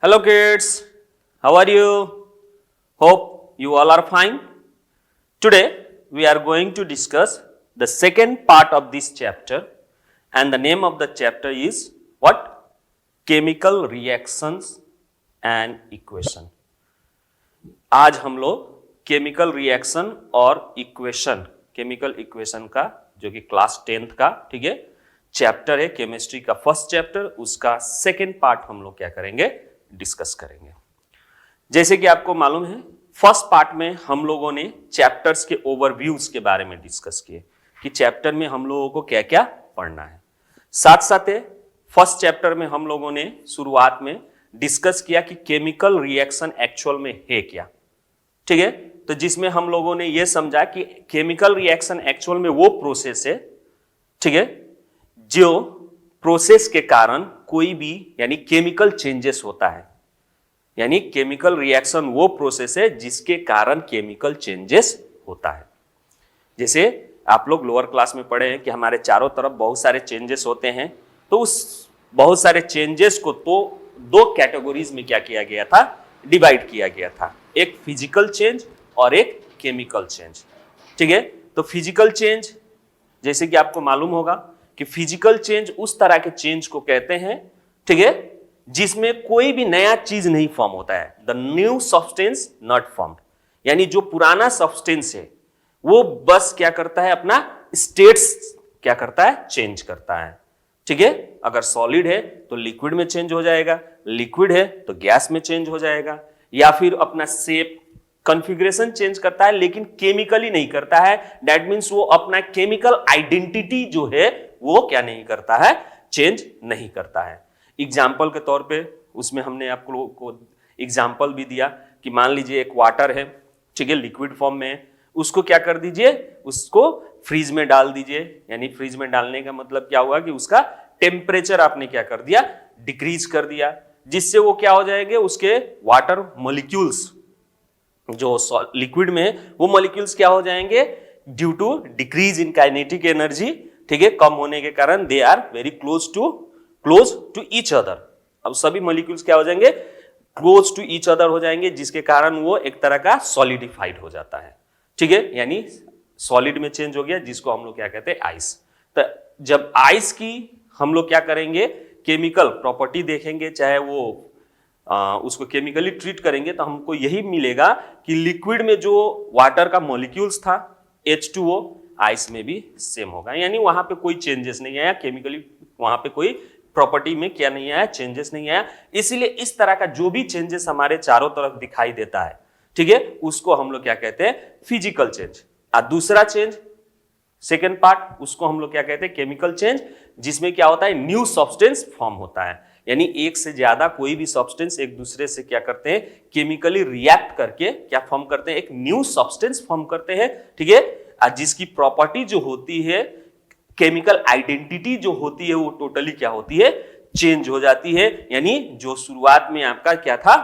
Hello kids, how are you? Hope you all are fine. Today we are going to discuss the second part of this chapter and the name of the chapter is what? Chemical reactions and equation. आज हम लोग chemical reaction और equation, chemical equation का जो कि class 10th का ठीक है चैप्टर है, केमिस्ट्री का फर्स्ट चैप्टर, उसका सेकेंड पार्ट हम लोग क्या करेंगे, डिस्कस करेंगे। जैसे कि आपको मालूम है फर्स्ट पार्ट में हम लोगों ने चैप्टर्स के ओवरव्यूज के बारे में डिस्कस किए कि चैप्टर में हम लोगों को क्या क्या पढ़ना है। साथ साथ फर्स्ट चैप्टर में हम लोगों ने शुरुआत में डिस्कस किया कि केमिकल रिएक्शन एक्चुअल में है क्या, ठीक है। तो जिसमें हम लोगों ने यह समझा कि केमिकल रिएक्शन एक्चुअल में वो प्रोसेस है, ठीक है, जो प्रोसेस के कारण कोई भी यानी केमिकल चेंजेस होता है। यानी केमिकल रिएक्शन वो प्रोसेस है जिसके कारण केमिकल चेंजेस होता है। जैसे आप लोग लोअर क्लास में पढ़े हैं कि हमारे चारों तरफ बहुत सारे चेंजेस होते हैं, तो उस बहुत सारे चेंजेस को तो दो कैटेगरीज में क्या किया गया था, डिवाइड किया गया था, एक फिजिकल चेंज और एक केमिकल चेंज, ठीक है। तो फिजिकल चेंज जैसे कि आपको मालूम होगा कि फिजिकल चेंज उस तरह के चेंज को कहते हैं, ठीक है, जिसमें कोई भी नया चीज नहीं फॉर्म होता है, the new substance not formed. यानी जो पुराना सब्सटेंस है वो बस क्या करता है, अपना स्टेट्स क्या करता है, चेंज करता है, ठीक है। अगर सॉलिड है तो लिक्विड में चेंज हो जाएगा, लिक्विड है तो गैस में चेंज हो जाएगा, या फिर अपना शेप कॉन्फ़िगरेशन चेंज करता है लेकिन केमिकली नहीं करता है। दैट मींस वो अपना केमिकल आइडेंटिटी जो है वो क्या नहीं करता है, चेंज नहीं करता है। एग्जाम्पल के तौर पे उसमें हमने आप लोगों को एग्जाम्पल भी दिया कि मान लीजिए एक वाटर है, ठीक है, लिक्विड फॉर्म में है, उसको क्या कर दीजिए, उसको फ्रीज में डाल दीजिए। यानी फ्रीज में डालने का मतलब क्या हुआ कि उसका टेम्परेचर आपने क्या कर दिया, डिक्रीज कर दिया, जिससे वो क्या हो जाएंगे, उसके वाटर मॉलिक्यूल्स जो लिक्विड में वो मॉलिक्यूल्स क्या हो जाएंगे, due to decrease in kinetic energy, ठीक है, कम होने के कारण they are very close to each other. अब सभी मॉलिक्यूल्स क्या हो जाएंगे, क्लोज टू ईच अदर हो जाएंगे, जिसके कारण वो एक तरह का सॉलिडिफाइड हो जाता है, ठीक है। यानी सॉलिड में चेंज हो गया, जिसको हम लोग क्या कहते हैं, आइस। तो जब आइस की हम लोग क्या करेंगे, केमिकल प्रॉपर्टी देखेंगे, चाहे वो उसको केमिकली ट्रीट करेंगे, तो हमको यही मिलेगा कि लिक्विड में जो वाटर का मॉलिक्यूल्स था H2O, आइस में भी सेम होगा। यानी वहां पे कोई चेंजेस नहीं आया, केमिकली वहां पे कोई प्रॉपर्टी में क्या नहीं आया, चेंजेस नहीं आया। इसीलिए इस तरह का जो भी चेंजेस हमारे चारों तरफ दिखाई देता है, ठीक है, उसको हम लोग क्या कहते हैं, फिजिकल चेंज। और दूसरा चेंज सेकेंड पार्ट, उसको हम लोग क्या कहते हैं, केमिकल चेंज, जिसमें क्या होता है, न्यू सब्सटेंस फॉर्म होता है। यानी एक से ज्यादा कोई भी सब्सटेंस एक दूसरे से क्या करते हैं, केमिकली रिएक्ट करके क्या फॉर्म करते हैं, एक न्यू सब्सटेंस फॉर्म करते हैं, ठीक है। जिसकी प्रॉपर्टी जो होती है, केमिकल आइडेंटिटी जो होती है, वो टोटली क्या होती है, चेंज हो जाती है। यानी जो शुरुआत में आपका क्या था,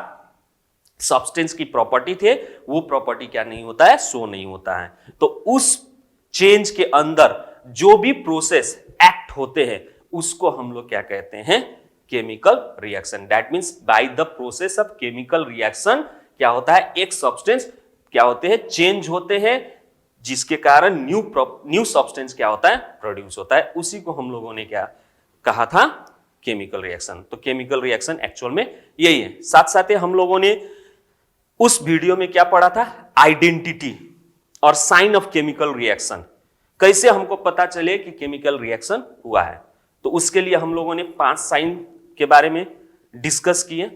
सब्सटेंस की प्रॉपर्टी थे, वो प्रॉपर्टी क्या नहीं होता है, शो नहीं होता है। तो उस चेंज के अंदर जो भी प्रोसेस एक्ट होते हैं उसको हम लोग क्या कहते हैं, chemical reaction. That means by the process of chemical reaction क्या होता है, एक सब्सटेंस क्या होते हैं, चेंज होते हैं, जिसके कारण न्यू सब्सटेंस क्या होता है, प्रोड्यूस होता है। उसी को हम लोगों ने क्या कहा था, केमिकल रिएक्शन। तो केमिकल रिएक्शन एक्चुअल में यही है। साथ साथ हम लोगों ने उस वीडियो में क्या पढ़ा था, आइडेंटिटी और साइन ऑफ केमिकल रिएक्शन, कैसे हमको पता चले कि केमिकल रिएक्शन हुआ है। तो उसके लिए हम लोगों ने 5 साइन के बारे में डिस्कस किए,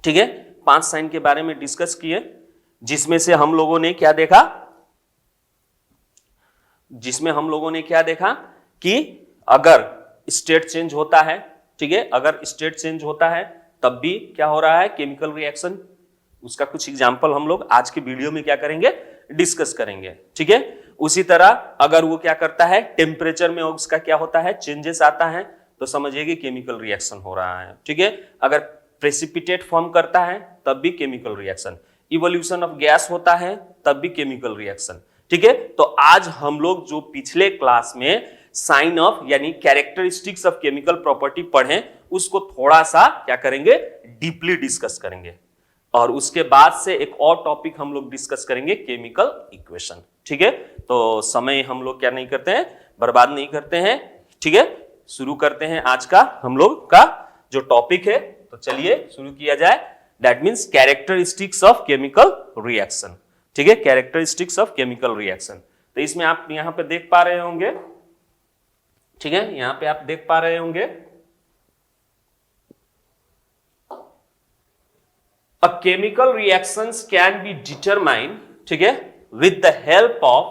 ठीक है, 5 साइन के बारे में डिस्कस किए, जिसमें से हम लोगों ने क्या देखा, कि अगर स्टेट चेंज होता है, ठीक है, अगर स्टेट चेंज होता है तब भी क्या हो रहा है, केमिकल रिएक्शन। उसका कुछ एग्जांपल हम लोग आज के वीडियो में क्या करेंगे, डिस्कस करेंगे, ठीक है। उसी तरह अगर वो क्या करता है, टेम्परेचर में उसका क्या होता है, चेंजेस आता है, तो समझिए कि केमिकल रिएक्शन हो रहा है, ठीक है। अगर प्रेसिपिटेट फॉर्म करता है तब भी chemical reaction, evolution of gas होता है तब भी केमिकल रिएक्शन, ठीक है। तो आज हम लोग जो पिछले क्लास में साइन ऑफ यानी कैरेक्टरिस्टिक्स ऑफ केमिकल प्रॉपर्टी पढ़ें, उसको थोड़ा सा क्या करेंगे, डीपली डिस्कस करेंगे। और उसके बाद से एक और टॉपिक हम लोग डिस्कस करेंगे, केमिकल इक्वेशन। ठीक है, तो समय हम लोग क्या नहीं करते हैं, बर्बाद नहीं करते हैं। ठीक है, शुरू करते हैं आज का हम लोग का जो टॉपिक है। तो चलिए शुरू किया जाए। That means characteristics of chemical reaction. ठीक है, कैरेक्टरिस्टिक्स ऑफ केमिकल रिएक्शन। तो इसमें आप यहां पे देख पा रहे होंगे, ठीक है, यहां पे आप देख पा रहे होंगे, a chemical reactions can be determined, ठीक है, with the help of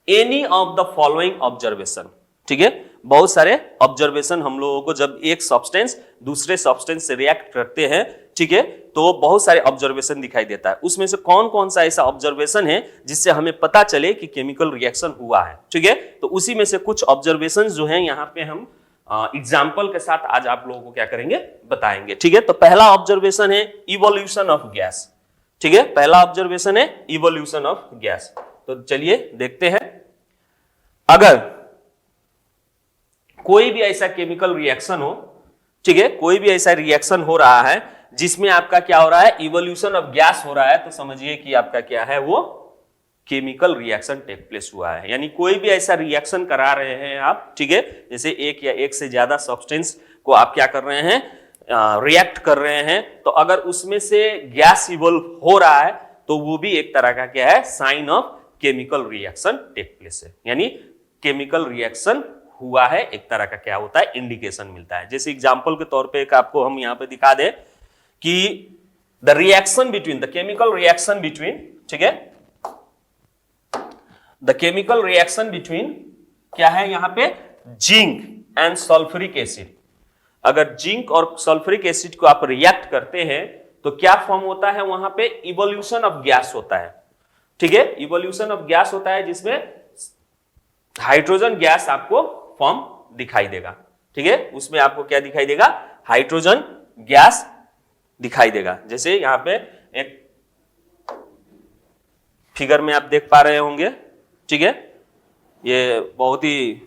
any of the following observation। ठीक है, बहुत सारे ऑब्जर्वेशन हम लोगों को, जब एक सब्सटेंस दूसरे सब्सटेंस से रिएक्ट करते हैं, ठीक है, तो बहुत सारे ऑब्जर्वेशन दिखाई देता है। उसमें से कौन कौन सा ऐसा ऑब्जर्वेशन है जिससे हमें पता चले कि केमिकल रिएक्शन हुआ है। ठीक है, तो उसी में से कुछ ऑब्जर्वेशन जो है यहाँ पे हम एग्जाम्पल के साथ आज आप लोगों को क्या करेंगे, बताएंगे। ठीक है, तो पहला ऑब्जर्वेशन है इवोल्यूशन ऑफ गैस। ठीक है, पहला ऑब्जर्वेशन है इवोल्यूशन ऑफ गैस। तो चलिए देखते हैं, अगर कोई भी ऐसा केमिकल रिएक्शन हो, ठीक है, कोई भी ऐसा रिएक्शन हो रहा है जिसमें आपका क्या हो रहा है, इवोल्यूशन ऑफ गैस हो रहा है, तो समझिए कि आपका क्या है, वो केमिकल रिएक्शन टेक प्लेस हुआ है। यानी कोई भी ऐसा रिएक्शन करा रहे हैं आप, ठीक है, जैसे एक या एक से ज्यादा सब्सटेंस को आप क्या कर रहे हैं, रिएक्ट कर रहे हैं, तो अगर उसमें से गैस इवोल्व हो रहा है तो वो भी एक तरह का क्या है, sign of chemical reaction take place है। यानी केमिकल रिएक्शन हुआ है, एक तरह का क्या होता है, इंडिकेशन मिलता है। जैसे एग्जांपल के तौर पे एक आपको हम यहां पे दिखा दें कि the reaction between the chemical reaction between, ठीक है, द केमिकल रिएक्शन बिटवीन क्या है यहां पे, जिंक एंड सल्फ्यूरिक एसिड। अगर जिंक और सल्फ्यूरिक एसिड को आप रिएक्ट करते हैं तो क्या फॉर्म होता है, वहां पे इवोल्यूशन ऑफ गैस होता है। ठीक है, इवोल्यूशन ऑफ गैस होता है जिसमें हाइड्रोजन गैस आपको फॉर्म दिखाई देगा। ठीक है, उसमें आपको क्या दिखाई देगा, हाइड्रोजन गैस दिखाई देगा। जैसे यहां पे एक फिगर में आप देख पा रहे होंगे, ठीक है, ये बहुत ही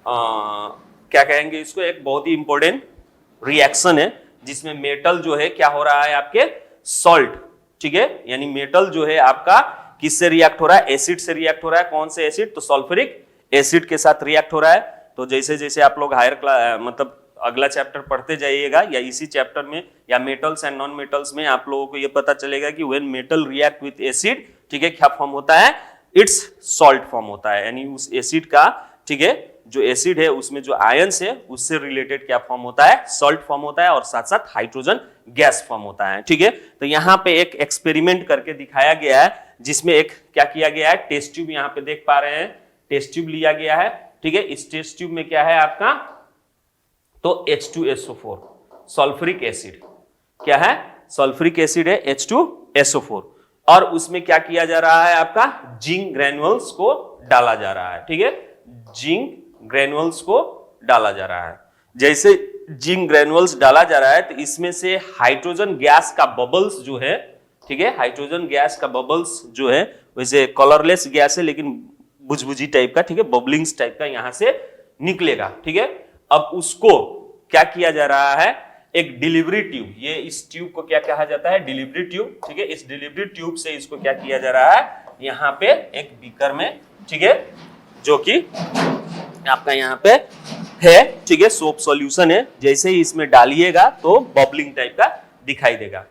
क्या कहेंगे इसको, एक बहुत ही इंपॉर्टेंट रिएक्शन है जिसमें मेटल जो है क्या हो रहा है, आपके सॉल्ट, ठीक है, यानी मेटल जो है आपका किससे रिएक्ट हो रहा है, एसिड से रिएक्ट हो रहा है। कौन से एसिड, तो सल्फ्यूरिक एसिड के साथ रिएक्ट हो रहा है। तो जैसे जैसे आप लोग हायर क्लास मतलब अगला चैप्टर पढ़ते जाइएगा या इसी चैप्टर में या मेटल्स एंड नॉन मेटल्स में आप लोगों को ये पता चलेगा कि when metal react with acid, ठीक है, क्या फॉर्म होता है, इट्स सॉल्ट फॉर्म होता है। यानी उस एसिड का, ठीक है, जो एसिड है उसमें जो आयंस है उससे रिलेटेड क्या फॉर्म होता है, सॉल्ट फॉर्म होता है, और साथ साथ हाइड्रोजन गैस फॉर्म होता है। ठीक है, तो यहाँ पे एक एक्सपेरिमेंट करके दिखाया गया है जिसमें एक क्या किया गया है, टेस्ट ट्यूब यहाँ पे देख पा रहे हैं, टेस्ट ट्यूब लिया गया है। ठीक है, इस टेस्ट ट्यूब में क्या है आपका, तो H2SO4 सल्फ्यूरिक एसिड, क्या है, सल्फ्यूरिक एसिड है H2SO4, और उसमें क्या किया जा रहा है, आपका जिंक ग्रेन्युल्स को डाला जा रहा है। ठीक है, जिंक ग्रेन्युल्स को डाला जा रहा है। जैसे जिंक ग्रेन्युल्स डाला जा रहा है तो इसमें से हाइड्रोजन गैस का बबल्स जो है, ठीक है, हाइड्रोजन गैस का बबल्स जो है, वैसे कलरलेस गैस है लेकिन बुझबुझी टाइप का, ठीक है, बबलिंग्स टाइप का यहां से निकलेगा। ठीक है, अब उसको क्या किया जा रहा है, एक डिलीवरी ट्यूब, ये इस ट्यूब को क्या कहा जाता है, डिलीवरी ट्यूब। ठीक है, इस डिलीवरी ट्यूब से इसको क्या किया जा रहा है, यहाँ पे एक बीकर में, ठीक है, जो कि आपका यहाँ पे है, ठीक है, सोप सॉल्यूशन है, जैसे ही इसमें डालिएगा तो बबलिंग टाइप का दिखाई देगा।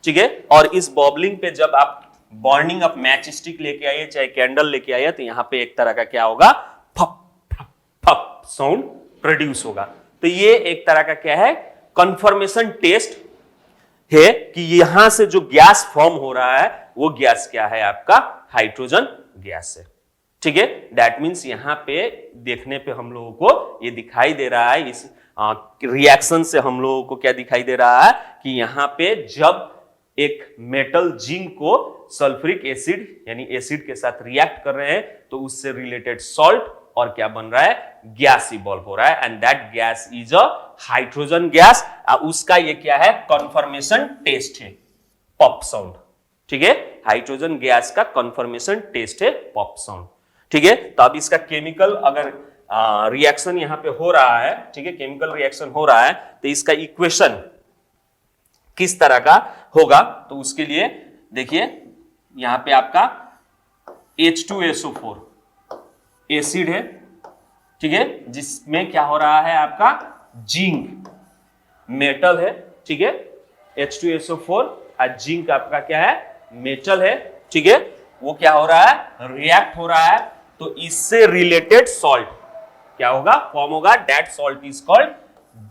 ठीक है, और इस बबलिंग पे जब आप बर्निंग ऑफ मैच स्टिक लेके आइए चाहे कैंडल लेके आइए तो यहाँ पे एक तरह का क्या होगा, फप फप फप साउंड प्रोड्यूस होगा। तो ये एक तरह का क्या है, कंफर्मेशन टेस्ट है कि यहां से जो गैस फॉर्म हो रहा है वो गैस क्या है, आपका हाइड्रोजन गैस है। ठीक है, दैट मीन्स यहां पे देखने पे हम लोगों को ये दिखाई दे रहा है, इस रिएक्शन से हम लोगों को क्या दिखाई दे रहा है कि यहां पे जब एक मेटल जिंक को सल्फ्यूरिक एसिड यानी एसिड के साथ रिएक्ट कर रहे हैं तो उससे रिलेटेड सॉल्ट और क्या बन रहा है, गैस इवॉल्व हो रहा है, and that gas is a hydrogen gas. उसका ये क्या है, कंफर्मेशन टेस्ट है, पॉप साउंड। ठीक है, हाइड्रोजन गैस का कंफर्मेशन टेस्ट है पॉप साउंड। ठीक है। तो अब इसका केमिकल अगर रिएक्शन यहां पे हो रहा है, ठीक है, केमिकल रिएक्शन हो रहा है, तो इसका इक्वेशन किस तरह का होगा, तो उसके लिए देखिए यहां पे आपका H2SO4 एसिड है, ठीक है, जिसमें क्या हो रहा है आपका जिंक मेटल है, ठीक है, H2SO4 और जिंक आपका क्या है मेटल है, ठीक है, वो क्या हो रहा है रिएक्ट हो रहा है, तो इससे रिलेटेड सॉल्ट क्या होगा फॉर्म होगा, that salt is called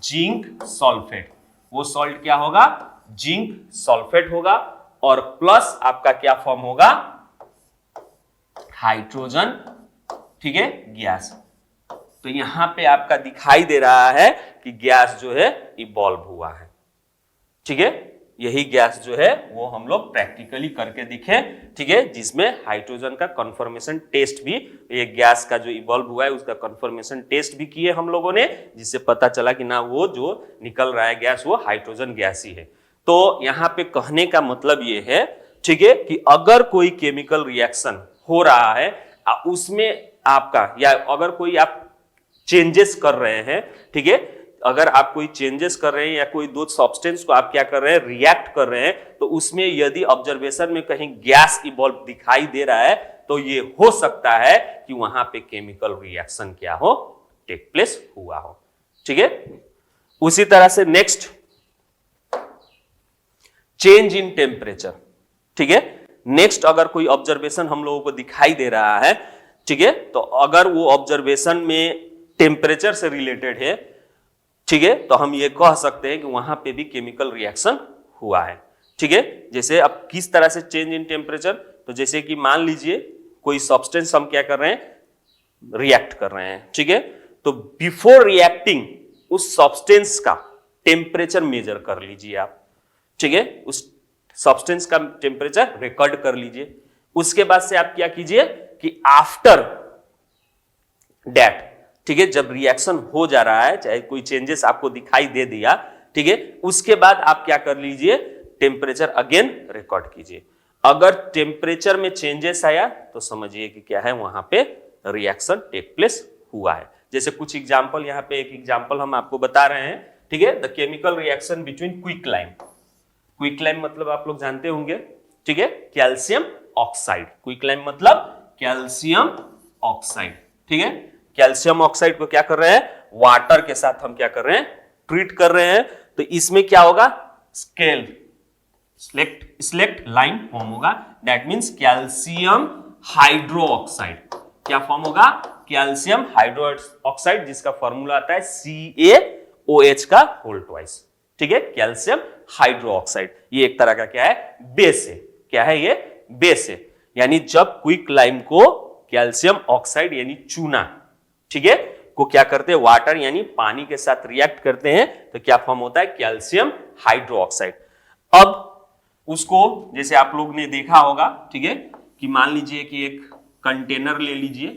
zinc sulphate. वो सॉल्ट क्या होगा जिंक सल्फेट होगा, और प्लस आपका क्या फॉर्म होगा हाइड्रोजन, ठीक है, गैस। तो यहां पे आपका दिखाई दे रहा है कि गैस जो है इवॉल्व हुआ है, ठीक है, यही गैस जो है वो हम लोग प्रैक्टिकली करके दिखे, ठीक है, जिसमें हाइड्रोजन का कन्फर्मेशन टेस्ट भी, ये गैस का जो इवॉल्व हुआ है उसका कन्फर्मेशन टेस्ट भी किए हम लोगों ने, जिससे पता चला कि ना वो जो निकल रहा है गैस वो हाइड्रोजन गैस ही है। तो यहां पे कहने का मतलब ये है, ठीक है, कि अगर कोई केमिकल रिएक्शन हो रहा है उसमें आपका, या अगर कोई आप चेंजेस कर रहे हैं, ठीक है, अगर आप कोई चेंजेस कर रहे हैं या कोई दो सब्सटेंस को आप क्या कर रहे हैं रिएक्ट कर रहे हैं, तो उसमें यदि ऑब्जर्वेशन में कहीं गैस इवॉल्व दिखाई दे रहा है, तो ये हो सकता है कि वहां पे केमिकल रिएक्शन क्या हो टेक प्लेस हुआ हो, ठीक है। उसी तरह से नेक्स्ट चेंज इन टेम्परेचर, ठीक है, नेक्स्ट अगर कोई ऑब्जर्वेशन हम लोगों को दिखाई दे रहा है, ठीक है, तो अगर वो ऑब्जर्वेशन में टेम्परेचर से रिलेटेड है, ठीक है, तो हम ये कह सकते हैं कि वहां पे भी केमिकल रिएक्शन हुआ है, ठीक है। जैसे अब किस तरह से चेंज इन टेम्परेचर, तो जैसे कि मान लीजिए कोई सब्सटेंस हम क्या कर रहे हैं रिएक्ट कर रहे हैं, ठीक है, तो बिफोर रिएक्टिंग उस सब्सटेंस का टेम्परेचर मेजर कर लीजिए आप, ठीक है, उस सब्सटेंस का टेम्परेचर रिकॉर्ड कर लीजिए। उसके बाद से आप क्या कीजिए कि आफ्टर दैट, ठीक है, जब रिएक्शन हो जा रहा है, चाहे कोई चेंजेस आपको दिखाई दे दिया, ठीक है, उसके बाद आप क्या कर लीजिए टेम्परेचर अगेन रिकॉर्ड कीजिए। अगर टेम्परेचर में चेंजेस आया तो समझिए कि क्या है वहां पे रिएक्शन टेक प्लेस हुआ है। जैसे कुछ एग्जांपल, यहां पे एक एग्जांपल हम आपको बता रहे हैं, ठीक है, the chemical reaction between quicklime. Quicklime मतलब आप लोग जानते होंगे, ठीक है, कैल्शियम ऑक्साइड। क्विकलाइम मतलब कैल्शियम ऑक्साइड, ठीक है, कैल्शियम ऑक्साइड को क्या कर रहे हैं वाटर के साथ हम क्या कर रहे हैं ट्रीट कर रहे हैं, तो इसमें क्या होगा स्केल स्लेक्ट लाइन फॉर्म होगा, that means calcium hydro oxide. क्या फॉर्म होगा कैल्शियम हाइड्रो ऑक्साइड, जिसका फॉर्मूला आता है CaOH का होल ट्वाइस, ठीक है, कैल्शियम हाइड्रो ऑक्साइड। ये एक तरह का क्या है बेस है, क्या है ये बेस है, यानी जब क्विक लाइम को कैल्शियम ऑक्साइड यानी चूना, ठीक है, को क्या करते हैं वाटर यानी पानी के साथ रिएक्ट करते हैं, तो क्या फॉर्म होता है कैल्शियम हाइड्रो ऑक्साइड। अब उसको जैसे आप लोग ने देखा होगा, ठीक है, कि मान लीजिए कि एक कंटेनर ले लीजिए,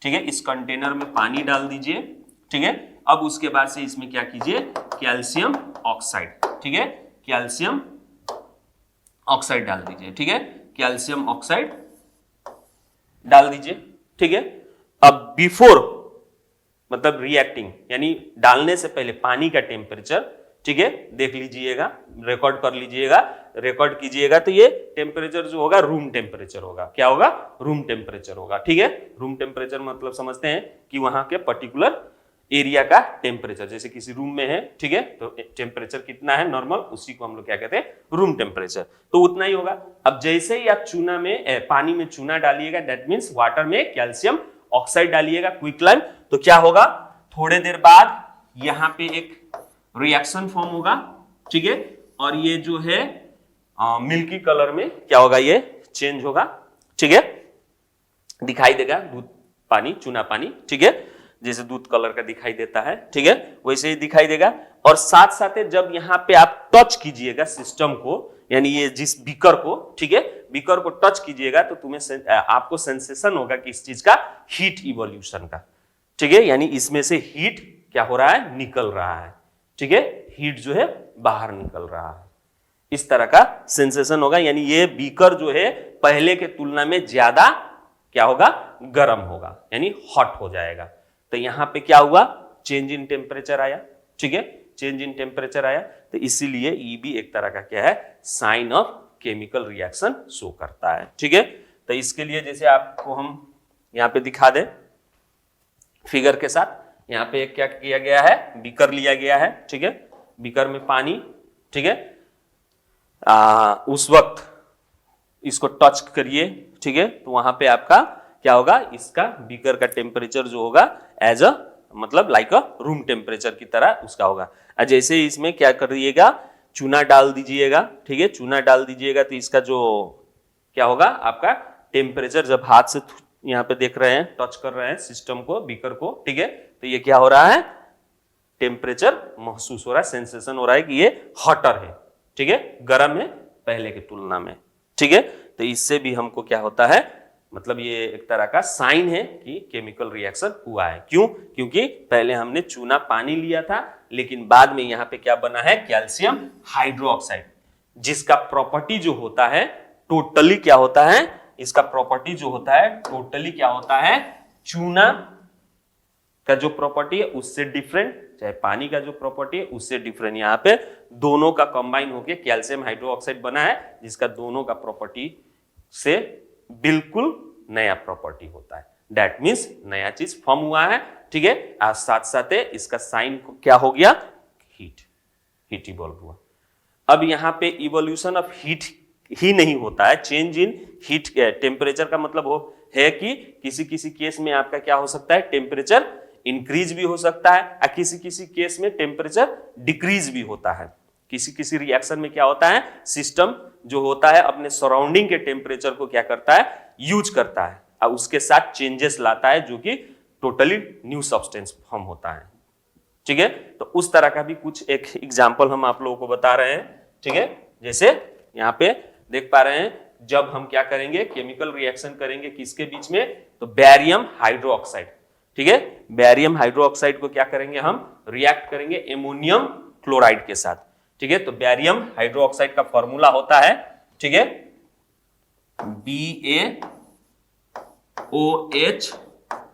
ठीक है, इस कंटेनर में पानी डाल दीजिए, ठीक है, अब उसके बाद से इसमें क्या कीजिए कैल्शियम ऑक्साइड, ठीक है, कैल्शियम ऑक्साइड डाल दीजिए, ठीक है, कैल्शियम ऑक्साइड डाल दीजिए, ठीक है। अब बिफोर मतलब रिएक्टिंग यानी डालने से पहले पानी का टेम्परेचर, ठीक है, देख लीजिएगा, रिकॉर्ड कर लीजिएगा, रिकॉर्ड कीजिएगा, तो ये टेम्परेचर जो होगा रूम टेम्परेचर होगा। क्या होगा रूम टेम्परेचर होगा, ठीक है। रूम टेम्परेचर मतलब समझते हैं कि वहां के पर्टिकुलर एरिया का टेम्परेचर, जैसे किसी रूम में है, ठीक है, तो टेम्परेचर कितना है नॉर्मल, उसी को हम लोग क्या कहते हैं रूम टेम्परेचर, तो उतना ही होगा। अब जैसे ही आप चूना में पानी में चूना डालिएगा, दैट मीन्स वाटर में कैल्शियम ऑक्साइड डालिएगा क्विकलाइम, तो क्या होगा थोड़े देर बाद यहां पे एक रिएक्शन फॉर्म होगा, ठीक है, और ये जो है मिल्की कलर में क्या होगा ये चेंज होगा, ठीक है, दिखाई देगा दूध पानी चूना पानी, ठीक है, जैसे दूध कलर का दिखाई देता है, ठीक है, वैसे ही दिखाई देगा। और साथ साथ जब यहां पे आप टच कीजिएगा सिस्टम को, यानी ये जिस बीकर को, ठीक है, बीकर को टच कीजिएगा, तो तुम्हें आपको सेंसेशन होगा कि इस चीज का हीट इवोल्यूशन का, ठीक है, यानी इसमें से हीट क्या हो रहा है निकल रहा है, ठीक है, हीट जो है बाहर निकल रहा है, इस तरह का सेंसेशन होगा। यानी ये बीकर जो है पहले के तुलना में ज्यादा क्या होगा, गर्म होगा, यानी हॉट हो जाएगा। तो यहां पे क्या हुआ, चेंज इन टेम्परेचर आया, ठीक है, चेंज इन टेम्परेचर आया। तो इसीलिए ई भी एक तरह का क्या है, sign of chemical reaction show करता है, ठीक है। तो इसके लिए जैसे आपको हम यहां पे दिखा दें फिगर के साथ, यहां पे क्या किया गया है, बीकर लिया गया है, ठीक है, बीकर में पानी, ठीक है, उस वक्त इसको टच करिए, ठीक है, तो वहां पे आपका क्या होगा, इसका बीकर का टेम्परेचर जो होगा एज अ मतलब लाइक अ रूम टेम्परेचर की तरह उसका होगा। जैसे ही इसमें क्या करिएगा, चूना डाल दीजिएगा, ठीक है, चूना डाल दीजिएगा तो इसका जो क्या होगा, आपका टेम्परेचर जब हाथ से यहाँ पे देख रहे हैं, टच कर रहे हैं सिस्टम को, बीकर को, ठीक है, तो ये क्या हो रहा है, टेम्परेचर महसूस हो रहा है, सेंसेशन हो रहा है कि ये हॉटर है, ठीक है, गर्म है पहले की तुलना में, ठीक है। तो इससे भी हमको क्या होता है, मतलब ये एक तरह का साइन है कि केमिकल रिएक्शन हुआ है। क्यों, क्योंकि पहले हमने चूना पानी लिया था, लेकिन बाद में यहां पे क्या बना है, कैल्शियम हाइड्रोक्साइड, जिसका प्रॉपर्टी जो होता है टोटली क्या होता है, इसका प्रॉपर्टी जो होता है टोटली क्या होता है, चूना का जो प्रॉपर्टी है उससे डिफरेंट, चाहे पानी का जो प्रॉपर्टी है उससे डिफरेंट, यहां पे दोनों का कंबाइन होकर कैल्शियम हाइड्रोक्साइड बना है, जिसका दोनों का प्रॉपर्टी से बिल्कुल नया प्रॉपर्टी होता है। दैट मीन्स नया चीज फॉर्म हुआ है, ठीक है। आज साथ साथ इसका साइन क्या हो गया, हीट, हीट इवॉल्व हुआ। अब यहां पे इवोल्यूशन ऑफ हीट ही नहीं होता है, चेंज इन हीट टेम्परेचर का मतलब हो है कि किसी किसी केस में आपका क्या हो सकता है, टेम्परेचर इंक्रीज भी हो सकता है, और किसी किसी केस में टेम्परेचर डिक्रीज भी होता है। किसी किसी रिएक्शन में क्या होता है, सिस्टम जो होता है अपने सराउंडिंग के टेम्परेचर को क्या करता है, यूज करता है, और उसके साथ चेंजेस लाता है, जो कि टोटली न्यू सब्सटेंस फॉर्म होता है, ठीक है। तो उस तरह का भी कुछ एक एग्जांपल हम आप लोगों को बता रहे हैं, ठीक है। जैसे यहाँ पे देख पा रहे हैं, जब हम क्या करेंगे, केमिकल रिएक्शन करेंगे किसके बीच में, तो बैरियम हाइड्रोक्साइड, ठीक है, बैरियम हाइड्रोक्साइड को क्या करेंगे, हम रिएक्ट करेंगे एमोनियम क्लोराइड के साथ, ठीक है। तो बैरियम हाइड्रोक्साइड का फॉर्मूला होता है, ठीक है, BaOH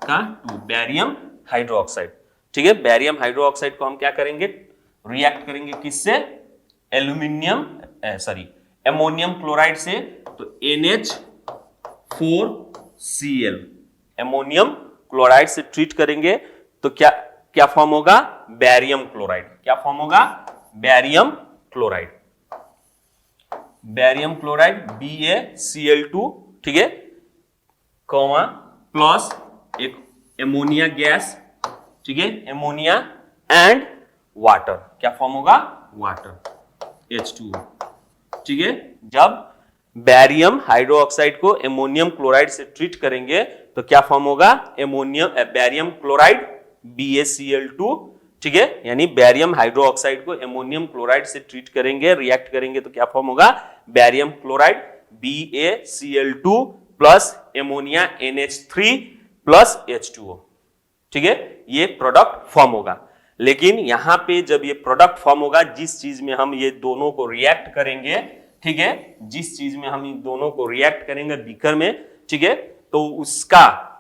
का 2, बैरियम हाइड्रोक्साइड, ठीक है। बैरियम हाइड्रोक्साइड को हम क्या करेंगे, रिएक्ट करेंगे किससे, एमोनियम क्लोराइड से, तो NH4Cl, एमोनियम क्लोराइड से ट्रीट करेंगे तो क्या क्या फॉर्म होगा, बैरियम क्लोराइड, क्या फॉर्म होगा, barium chloride, barium chloride BaCl2, ठीक है, कॉमा प्लस एक एमोनिया गैस, ठीक है, एमोनिया एंड वाटर, क्या फॉर्म होगा, वाटर H2O, ठीक है। जब बैरियम हाइड्रोक्साइड को एमोनियम क्लोराइड से ट्रीट करेंगे तो क्या फॉर्म होगा, बैरियम क्लोराइड BaCl2, ठीक है, यानी बैरियम हाइड्रोक्साइड को एमोनियम क्लोराइड से ट्रीट करेंगे, रिएक्ट करेंगे तो क्या फॉर्म होगा, barium chloride BaCl2 plus ammonia NH3 plus H2O, ठीक है, ये प्रोडक्ट फॉर्म होगा। लेकिन यहां पे जब ये प्रोडक्ट फॉर्म होगा, जिस चीज में हम ये दोनों को रिएक्ट करेंगे, ठीक है, जिस चीज में हम इन दोनों को रिएक्ट करेंगे बीकर में, ठीक है, तो उसका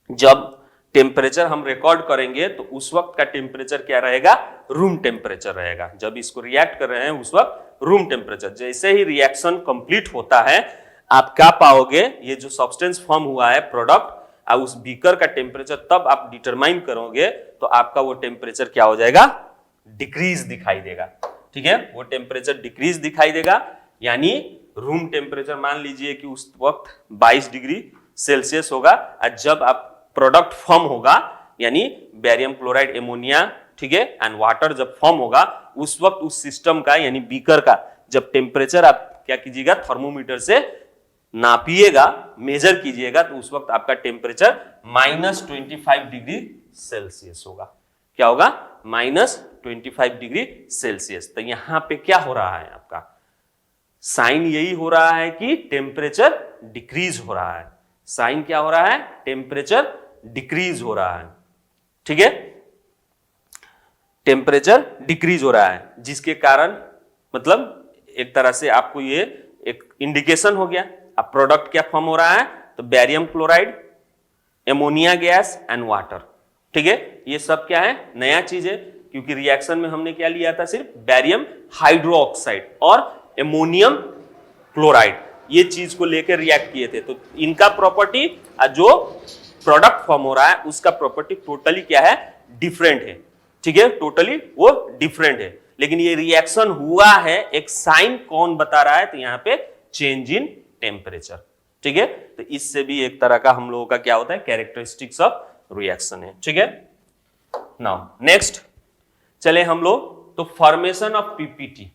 जब टेम्परेचर हम रिकॉर्ड करेंगे तो उस वक्त का टेम्परेचर क्या रहेगा, रूम टेम्परेचर रहेगा। जब इसको रिएक्ट कर रहे हैं उस वक्त रूम टेम्परेचर। जैसे ही रिएक्शन कंप्लीट होता है, आप क्या पाओगे, ये जो सब्सटेंस फॉर्म हुआ है प्रोडक्ट, और उस बीकर का टेम्परेचर तब आप डिटरमाइन करोगे तो आपका वो टेम्परेचर क्या हो जाएगा, डिक्रीज दिखाई देगा, ठीक है, वो टेम्परेचर डिक्रीज दिखाई देगा। यानी रूम टेम्परेचर मान लीजिए कि उस वक्त 22 डिग्री सेल्सियस होगा, और जब आप प्रोडक्ट फॉर्म होगा, यानी बैरियम क्लोराइड एमोनिया, ठीक है, एंड वाटर जब फॉर्म होगा, उस वक्त उस सिस्टम का यानी बीकर का जब टेम्परेचर आप क्या कीजिएगा, थर्मोमीटर से नापिएगा, मेजर कीजिएगा, तो उस वक्त आपका टेम्परेचर -25 डिग्री सेल्सियस होगा। क्या होगा, -25 डिग्री सेल्सियस। तो यहां पे क्या हो रहा है, आपका साइन यही हो रहा है कि टेम्परेचर डिक्रीज हो रहा है। साइन क्या हो रहा है, टेम्परेचर डिक्रीज हो रहा है, ठीक है, टेम्परेचर डिक्रीज हो रहा है, जिसके कारण मतलब एक तरह से आपको ये एक इंडिकेशन हो गया। अब प्रोडक्ट क्या फॉर्म हो रहा है, तो barium chloride, ammonia gas and water. ठीक है, ये सब क्या है, नया चीज है, क्योंकि रिएक्शन में हमने क्या लिया था, सिर्फ बैरियम हाइड्रोक्साइड और एमोनियम क्लोराइड, ये चीज को लेकर रिएक्ट किए थे। तो इनका प्रॉपर्टी, जो प्रोडक्ट फॉर्म हो रहा है उसका प्रॉपर्टी टोटली क्या है, डिफरेंट है। ठीक है, टोटली वो डिफरेंट है, लेकिन ये रिएक्शन हुआ है, एक साइन कौन बता रहा है, तो यहाँ पे चेंज इन टेम्परेचर। ठीक है, तो इससे भी एक तरह का हम लोगों का क्या होता है, कैरेक्टरिस्टिक्स ऑफ रिएक्शन है। ठीक है, नाउ नेक्स्ट चले हम लोग, तो फॉर्मेशन ऑफ पीपीटी।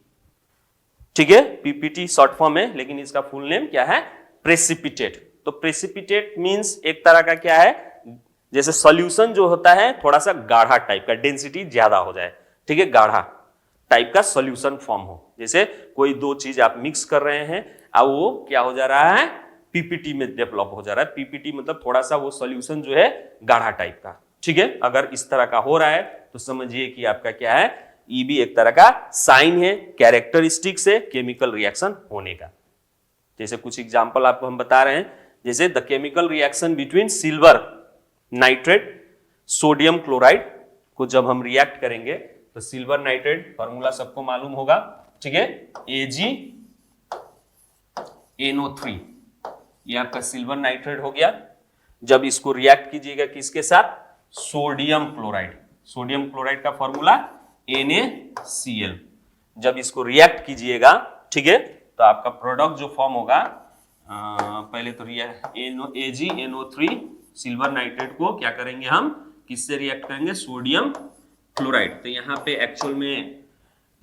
ठीक है, पीपीटी शॉर्ट फॉर्म है, लेकिन इसका फुल नेम क्या है, प्रेसिपिटेट। तो प्रेसिपिटेट मींस एक तरह का क्या है, जैसे सॉल्यूशन जो होता है थोड़ा सा गाढ़ा टाइप का, डेंसिटी ज्यादा हो जाए। ठीक है, गाढ़ा टाइप का सॉल्यूशन फॉर्म हो, जैसे कोई दो चीज आप मिक्स कर रहे हैं, अब वो क्या हो जा रहा है, पीपीटी में डेवलप हो जा रहा है। पीपीटी मतलब थोड़ा सा वो सॉल्यूशन जो है गाढ़ा टाइप का। ठीक है, अगर इस तरह का हो रहा है तो समझिए कि आपका क्या है, ये भी एक तरह का साइन है, कैरेक्टरिस्टिक्स है केमिकल रिएक्शन होने का। जैसे कुछ एग्जांपल आपको हम बता रहे हैं, जैसे the chemical reaction between silver nitrate sodium chloride को जब हम रिएक्ट करेंगे, तो सिल्वर नाइट्रेट फॉर्मूला सबको मालूम होगा। ठीक है, AgNO3, ये आपका सिल्वर नाइट्रेट हो गया। जब इसको रिएक्ट कीजिएगा किसके साथ, सोडियम क्लोराइड, सोडियम क्लोराइड का फॉर्मूला NaCl। जब इसको रिएक्ट कीजिएगा, ठीक है, तो आपका प्रोडक्ट जो फॉर्म होगा, पहले तो AgNO3 सिल्वर नाइट्रेट को क्या करेंगे हम, किससे रिएक्ट करेंगे, सोडियम क्लोराइड। तो यहाँ पे एक्चुअल में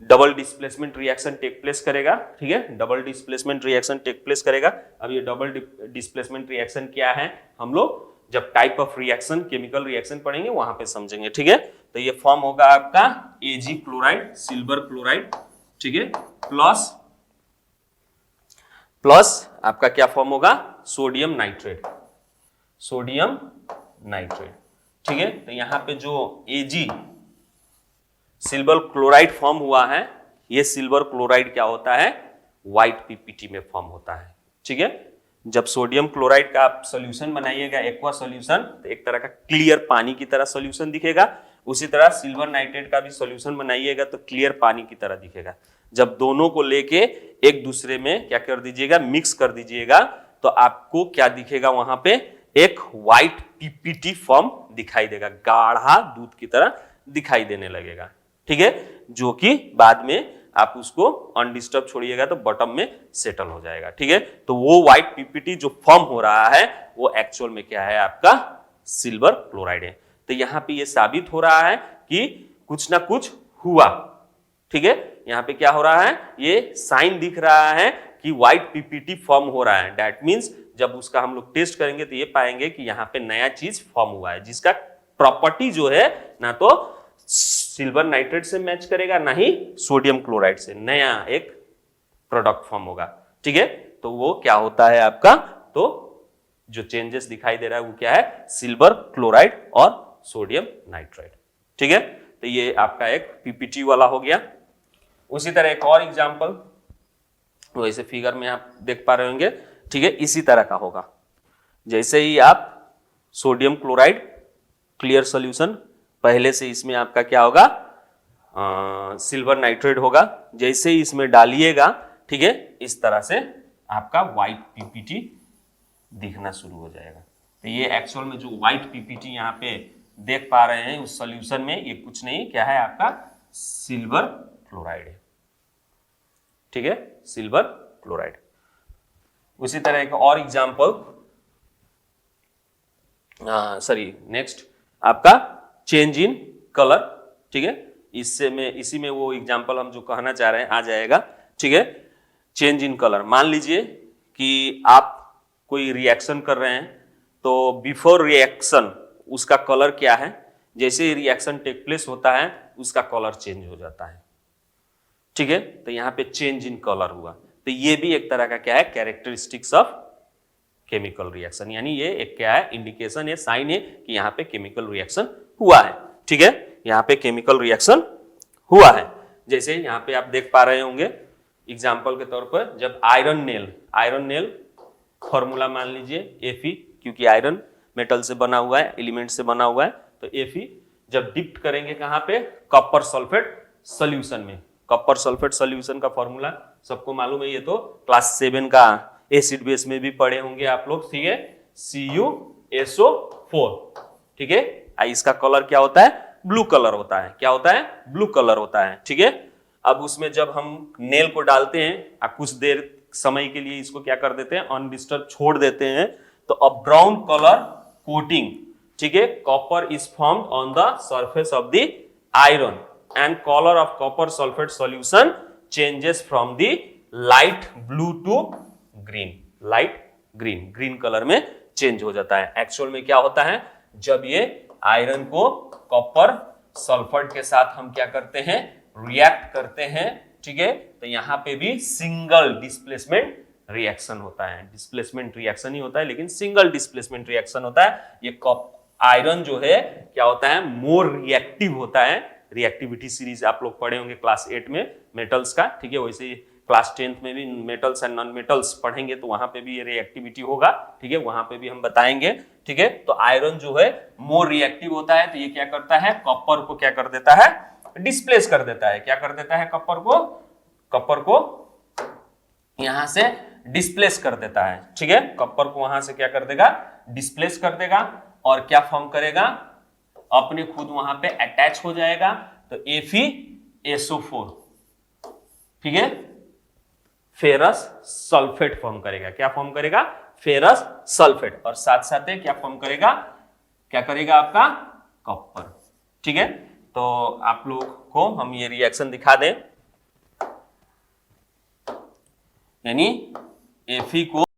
double displacement reaction take place करेगा। ठीक है, double displacement reaction take place करेगा। अब ये डबल डिस्प्लेसमेंट रिएक्शन क्या है, हम लोग जब type of reaction, chemical reaction पढ़ेंगे वहां पे समझेंगे। ठीक है, तो ये फॉर्म होगा आपका Ag क्लोराइड, सिल्वर क्लोराइड। ठीक है, प्लस आपका क्या फॉर्म होगा, सोडियम नाइट्रेट, सोडियम नाइट्रेट। ठीक है, तो यहां पे जो Ag सिल्वर क्लोराइड फॉर्म हुआ है, ये सिल्वर क्लोराइड क्या होता है, व्हाइट पीपीटी में फॉर्म होता है। ठीक है, जब सोडियम क्लोराइड का आप सॉल्यूशन बनाइएगा, एक्वा सॉल्यूशन, तो एक तरह का क्लियर पानी की तरह सॉल्यूशन दिखेगा। उसी तरह सिल्वर नाइट्रेट का भी सॉल्यूशन बनाइएगा तो क्लियर पानी की तरह दिखेगा। जब दोनों को लेके एक दूसरे में क्या कर दीजिएगा, मिक्स कर दीजिएगा, तो आपको क्या दिखेगा, वहां पे एक व्हाइट पीपीटी फॉर्म दिखाई देगा, गाढ़ा दूध की तरह दिखाई देने लगेगा। ठीक है, जो कि बाद में आप उसको अनडिस्टर्ब छोड़िएगा तो बॉटम में सेटल हो जाएगा। ठीक है, तो वो व्हाइट पीपीटी जो फॉर्म हो रहा है वो एक्चुअल में क्या है, आपका सिल्वर क्लोराइड है। तो यहां पे ये साबित हो रहा है कि कुछ ना कुछ हुआ। ठीक है, यहां पे क्या हो रहा है, ये साइन दिख रहा है कि व्हाइट पीपीटी फॉर्म हो रहा है। दैट मींस जब उसका हम लोग टेस्ट करेंगे तो ये पाएंगे कि यहाँ पे नया चीज फॉर्म हुआ है, जिसका प्रॉपर्टी जो है ना तो सिल्वर नाइट्रेट से मैच करेगा, ना ही सोडियम क्लोराइड से, नया एक प्रोडक्ट फॉर्म होगा। ठीक है, तो वो क्या होता है आपका, तो जो चेंजेस दिखाई दे रहा है वो क्या है, सिल्वर क्लोराइड और सोडियम नाइट्राइड। ठीक है, तो ये आपका एक पीपीटी वाला हो गया। उसी तरह एक और एग्जांपल, वैसे फिगर में आप देख पा रहे होंगे। ठीक है, इसी तरह का होगा, जैसे ही आप सोडियम क्लोराइड क्लियर सॉल्यूशन, पहले से इसमें आपका क्या होगा, सिल्वर नाइट्रेट होगा, जैसे ही इसमें डालिएगा, ठीक है, इस तरह से आपका व्हाइट पीपीटी दिखना शुरू हो जाएगा। तो ये एक्चुअल में जो व्हाइट पीपीटी यहाँ पे देख पा रहे हैं उस सॉल्यूशन में, ये कुछ नहीं क्या है, आपका सिल्वर क्लोराइड है। ठीक है, सिल्वर क्लोराइड। उसी तरह एक और एग्जांपल, नेक्स्ट आपका चेंज इन कलर। ठीक है, इसी में वो एग्जांपल हम जो कहना चाह रहे हैं आ जाएगा। ठीक है, चेंज इन कलर, मान लीजिए कि आप कोई रिएक्शन कर रहे हैं, तो बिफोर रिएक्शन उसका कलर क्या है, जैसे ही रिएक्शन टेक प्लेस होता है उसका कलर चेंज हो जाता है। ठीक है, तो यहाँ पे चेंज इन कलर हुआ, तो ये भी एक तरह का क्या है, कैरेक्टरिस्टिक्स ऑफ केमिकल रिएक्शन, यानी ये एक क्या है, इंडिकेशन है, साइन है कि यहाँ पे केमिकल रिएक्शन हुआ है। ठीक है, यहाँ पे केमिकल रिएक्शन हुआ है। जैसे यहाँ पे आप देख पा रहे होंगे एग्जाम्पल के तौर पर, जब आयरन नेल फॉर्मूला मान लीजिए Fe, क्योंकि आयरन मेटल से बना हुआ है, एलिमेंट से बना हुआ है, तो Fe जब डिप्ट करेंगे कहां पे, कॉपर सल्फेट सॉल्यूशन में। कॉपर सल्फेट सॉल्यूशन का फॉर्मूला सबको मालूम है, ये तो क्लास 7 का एसिड बेस में भी पढ़े होंगे आप लोग, ठीक है, CuSO4, ठीक है। इसका कलर क्या होता है, ब्लू कलर होता है, क्या होता है, ब्लू कलर होता है, ठीक है। अब उसमें जब हम नेल को डालते हैं कुछ देर समय के लिए इसको क्या कर देते हैं, अनडिस्टर्ब छोड़ देते हैं, तो अब ब्राउन कलर कोटिंग, ठीक है, copper is formed on the surface of the iron and colour of copper sulphate solution changes from the light blue to green, light green, green colour में चेंज हो जाता है। एक्चुअल में क्या होता है, जब ये आयरन को कॉपर सल्फेट के साथ हम क्या करते हैं, रिएक्ट करते हैं, ठीक है, तो यहां पे भी सिंगल डिस्प्लेसमेंट रिएक्शन होता है, डिस्प्लेसमेंट रिएक्शन ही होता है, लेकिन सिंगल डिस्प्लेसमेंट रिएक्शन होता है। ये आयरन जो है क्या होता है, मोर रिएक्टिव होता है। रिएक्टिविटी सीरीज आप लोग पढ़े होंगे क्लास 8 में मेटल्स का, ठीक है, वैसे ही क्लास 10th में भी मेटल्स एंड नॉन मेटल्स पढ़ेंगे, तो वहां पे भी ये रिएक्टिविटी होगा, ठीक है, वहां पे भी हम बताएंगे, ठीक है। तो आयरन जो है मोर रिएक्टिव होता है, तो ये क्या करता है, कॉपर को क्या कर देता है, डिस्प्लेस कर देता है, क्या कर देता है, कॉपर को यहां से डिस्प्लेस कर देता है, ठीक है, कॉपर को वहां से क्या कर देगा, डिस्प्लेस कर देगा, और क्या फॉर्म करेगा, अपने खुद वहां पे अटैच हो जाएगा, तो FeSO4, ठीक है, फेरस सल्फेट फॉर्म करेगा, क्या फॉर्म करेगा, फेरस सल्फेट, और साथ साथ क्या फॉर्म करेगा, क्या करेगा आपका कॉपर, ठीक है। तो आप लोग को हम ये रिएक्शन दिखा दें, यानी Fe को